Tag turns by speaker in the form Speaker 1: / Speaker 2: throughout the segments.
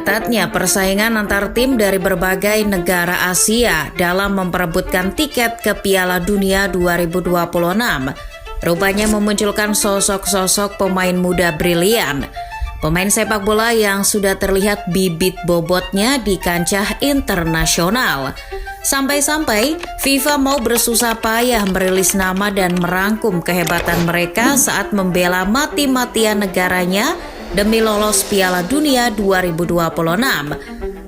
Speaker 1: ketatnya persaingan antar tim dari berbagai negara Asia dalam memperebutkan tiket ke Piala Dunia 2026. Rupanya memunculkan sosok-sosok pemain muda brilian. Pemain sepak bola yang sudah terlihat bibit bobotnya di kancah internasional. Sampai-sampai FIFA mau bersusah payah merilis nama dan merangkum kehebatan mereka saat membela mati-matian negaranya demi lolos Piala Dunia 2026.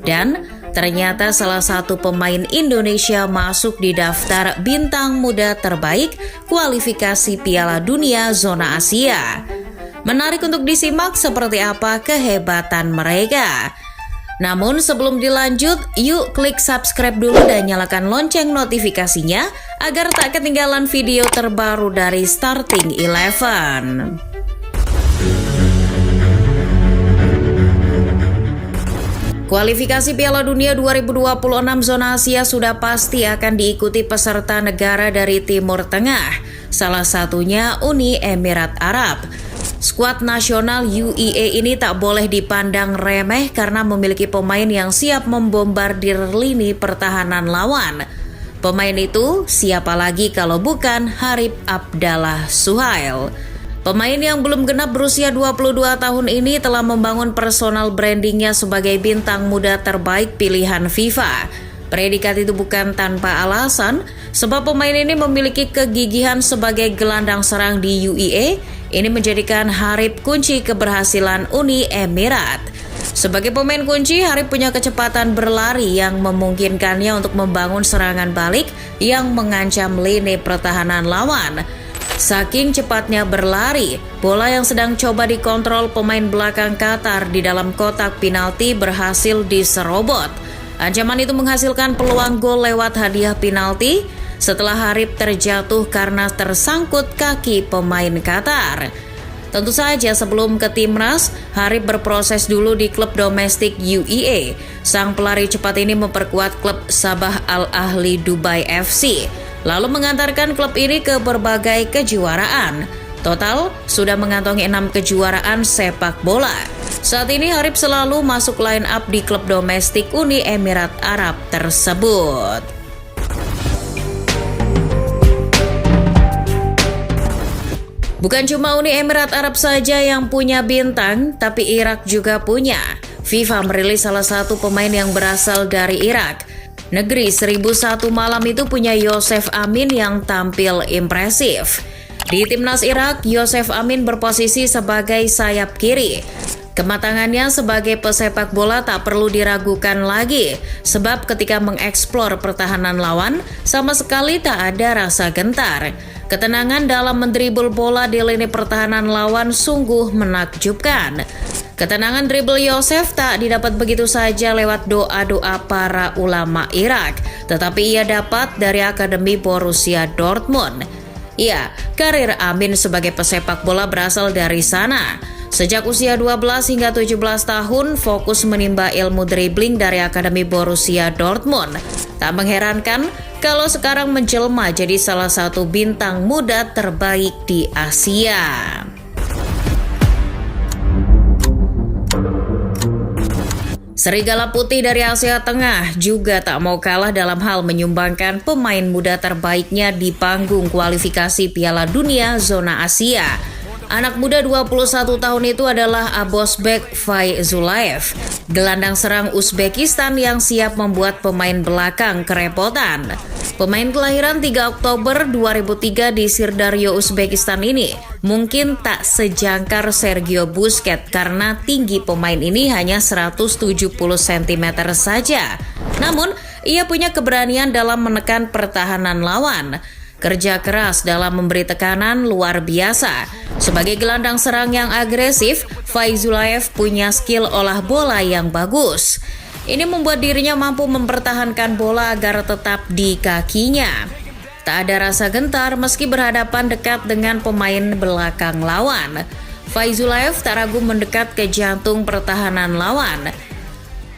Speaker 1: Dan ternyata salah satu pemain Indonesia masuk di daftar bintang muda terbaik kualifikasi Piala Dunia zona Asia. Menarik untuk disimak seperti apa kehebatan mereka. Namun sebelum dilanjut, yuk klik subscribe dulu dan nyalakan lonceng notifikasinya agar tak ketinggalan video terbaru dari Starting Eleven. Kualifikasi Piala Dunia 2026 zona Asia sudah pasti akan diikuti peserta negara dari Timur Tengah, salah satunya Uni Emirat Arab. Skuad nasional UEA ini tak boleh dipandang remeh karena memiliki pemain yang siap membombardir lini pertahanan lawan. Pemain itu siapa lagi kalau bukan Harip Abdallah Suhail. Pemain yang belum genap berusia 22 tahun ini telah membangun personal brandingnya sebagai bintang muda terbaik pilihan FIFA. Predikat itu bukan tanpa alasan, sebab pemain ini memiliki kegigihan sebagai gelandang serang di UEA. Ini menjadikan Harip kunci keberhasilan Uni Emirat. Sebagai pemain kunci, Harip punya kecepatan berlari yang memungkinkannya untuk membangun serangan balik yang mengancam lini pertahanan lawan. Saking cepatnya berlari, bola yang sedang coba dikontrol pemain belakang Qatar di dalam kotak penalti berhasil diserobot. Ancaman itu menghasilkan peluang gol lewat hadiah penalti setelah Harip terjatuh karena tersangkut kaki pemain Qatar. Tentu saja sebelum ke timnas, Harip berproses dulu di klub domestik UEA. Sang pelari cepat ini memperkuat klub Sabah Al Ahli Dubai FC, lalu mengantarkan klub ini ke berbagai kejuaraan. Total sudah mengantongi 6 kejuaraan sepak bola. Saat ini Harip selalu masuk line up di klub domestik Uni Emirat Arab tersebut. Bukan cuma Uni Emirat Arab saja yang punya bintang, tapi Irak juga punya. FIFA merilis salah satu pemain yang berasal dari Irak. Negeri 1001 malam itu punya Yosef Amin yang tampil impresif. Di timnas Irak, Yosef Amin berposisi sebagai sayap kiri. Kematangannya sebagai pesepak bola tak perlu diragukan lagi, sebab ketika mengeksplor pertahanan lawan, sama sekali tak ada rasa gentar. Ketenangan dalam mendribble bola di lini pertahanan lawan sungguh menakjubkan. Ketenangan dribble Yosef tak didapat begitu saja lewat doa-doa para ulama Irak, tetapi ia dapat dari Akademi Borussia Dortmund. Ya, karir Amin sebagai pesepak bola berasal dari sana. Sejak usia 12 hingga 17 tahun, fokus menimba ilmu dribbling dari Akademi Borussia Dortmund. Tak mengherankan kalau sekarang menjelma jadi salah satu bintang muda terbaik di Asia. Serigala Putih dari Asia Tengah juga tak mau kalah dalam hal menyumbangkan pemain muda terbaiknya di panggung kualifikasi Piala Dunia zona Asia. Anak muda 21 tahun itu adalah Abosbek Fayzulayev, gelandang serang Uzbekistan yang siap membuat pemain belakang kerepotan. Pemain kelahiran 3 Oktober 2003 di Sirdaryo, Uzbekistan ini mungkin tak sejangkar Sergio Busquets karena tinggi pemain ini hanya 170 cm saja. Namun, ia punya keberanian dalam menekan pertahanan lawan. Kerja keras dalam memberi tekanan luar biasa. Sebagai gelandang serang yang agresif, Fayzulayev punya skill olah bola yang bagus. Ini membuat dirinya mampu mempertahankan bola agar tetap di kakinya. Tak ada rasa gentar meski berhadapan dekat dengan pemain belakang lawan. Fayzulayev tak ragu mendekat ke jantung pertahanan lawan.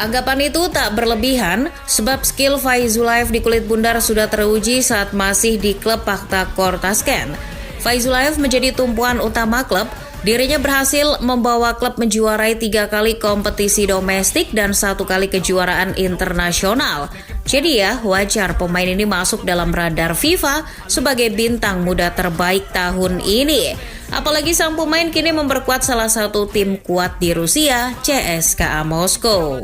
Speaker 1: Anggapan itu tak berlebihan sebab skill Fayzulayev di kulit bundar sudah teruji saat masih di klub Pakhtakor Tashkent. Fayzulayev menjadi tumpuan utama klub Dirinya berhasil membawa klub menjuarai 3 kali kompetisi domestik dan 1 kali kejuaraan internasional. Jadi ya, wajar pemain ini masuk dalam radar FIFA sebagai bintang muda terbaik tahun ini. Apalagi sang pemain kini memperkuat salah satu tim kuat di Rusia, CSKA Moskow.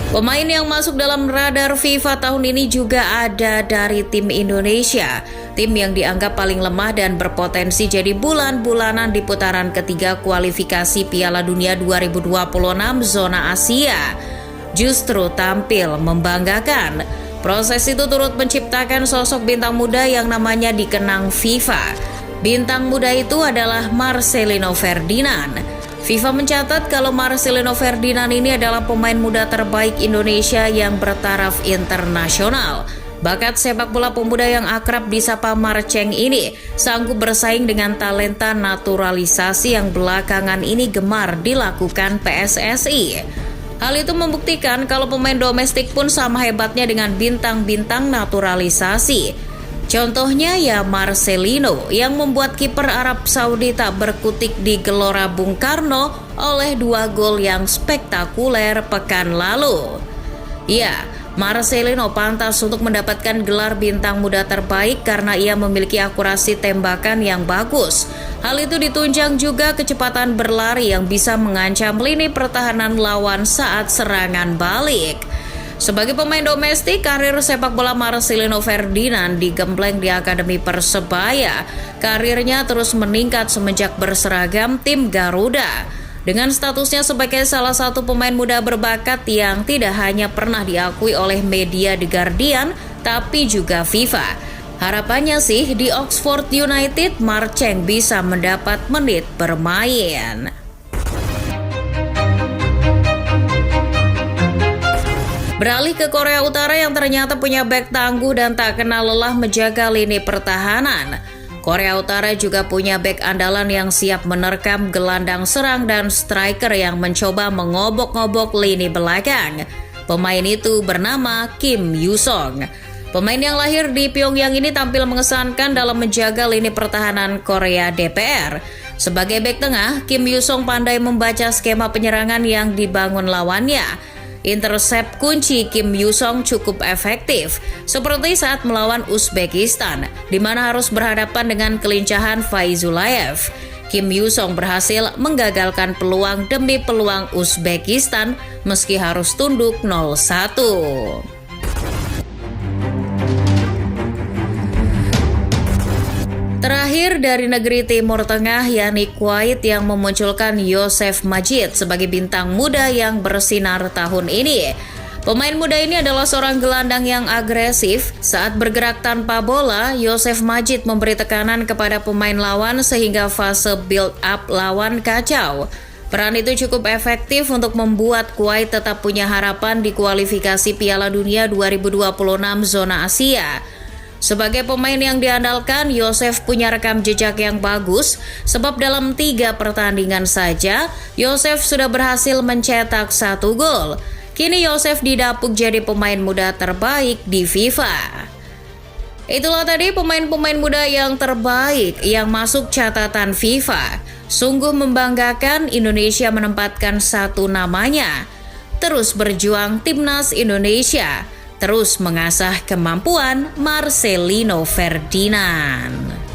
Speaker 1: Pemain yang masuk dalam radar FIFA tahun ini juga ada dari tim Indonesia. Tim yang dianggap paling lemah dan berpotensi jadi bulan-bulanan di putaran ketiga kualifikasi Piala Dunia 2026 zona Asia. Justru tampil membanggakan. Proses itu turut menciptakan sosok bintang muda yang namanya dikenang FIFA. Bintang muda itu adalah Marcelino Ferdinand. FIFA mencatat kalau Marcelino Ferdinand ini adalah pemain muda terbaik Indonesia yang bertaraf internasional. Bakat sepak bola pemuda yang akrab disapa Marceng ini sanggup bersaing dengan talenta naturalisasi yang belakangan ini gemar dilakukan PSSI. Hal itu membuktikan kalau pemain domestik pun sama hebatnya dengan bintang-bintang naturalisasi. Contohnya ya Marcelino yang membuat kiper Arab Saudi tak berkutik di Gelora Bung Karno oleh 2 gol yang spektakuler pekan lalu. Ya, Marcelino pantas untuk mendapatkan gelar bintang muda terbaik karena ia memiliki akurasi tembakan yang bagus. Hal itu ditunjang juga kecepatan berlari yang bisa mengancam lini pertahanan lawan saat serangan balik. Sebagai pemain domestik, karir sepak bola Marcelino Ferdinand digembleng di Akademi Persebaya. Karirnya terus meningkat semenjak berseragam tim Garuda. Dengan statusnya sebagai salah satu pemain muda berbakat yang tidak hanya pernah diakui oleh media The Guardian, tapi juga FIFA. Harapannya sih di Oxford United, Marceng bisa mendapat menit bermain. Beralih ke Korea Utara yang ternyata punya bek tangguh dan tak kenal lelah menjaga lini pertahanan. Korea Utara juga punya bek andalan yang siap menerkam gelandang serang dan striker yang mencoba mengobok-ngobok lini belakang. Pemain itu bernama Kim Yoo-sung. Pemain yang lahir di Pyongyang ini tampil mengesankan dalam menjaga lini pertahanan Korea DPR. Sebagai bek tengah, Kim Yoo-sung pandai membaca skema penyerangan yang dibangun lawannya. Intercept kunci Kim Yoo-sung cukup efektif, seperti saat melawan Uzbekistan, di mana harus berhadapan dengan kelincahan Faizullayev. Kim Yoo-sung berhasil menggagalkan peluang demi peluang Uzbekistan meski harus tunduk 0-1. Terakhir dari negeri Timur Tengah yakni Kuwait yang memunculkan Yosef Majid sebagai bintang muda yang bersinar tahun ini. Pemain muda ini adalah seorang gelandang yang agresif. Saat bergerak tanpa bola, Yosef Majid memberi tekanan kepada pemain lawan sehingga fase build up lawan kacau. Peran itu cukup efektif untuk membuat Kuwait tetap punya harapan di kualifikasi Piala Dunia 2026 zona Asia. Sebagai pemain yang diandalkan, Yosef punya rekam jejak yang bagus sebab dalam 3 pertandingan saja, Yosef sudah berhasil mencetak 1 gol. Kini Yosef didapuk jadi pemain muda terbaik di FIFA. Itulah tadi pemain-pemain muda yang terbaik yang masuk catatan FIFA. Sungguh membanggakan Indonesia menempatkan 1 namanya. Terus berjuang Timnas Indonesia. Terus mengasah kemampuan Marcelino Ferdinand.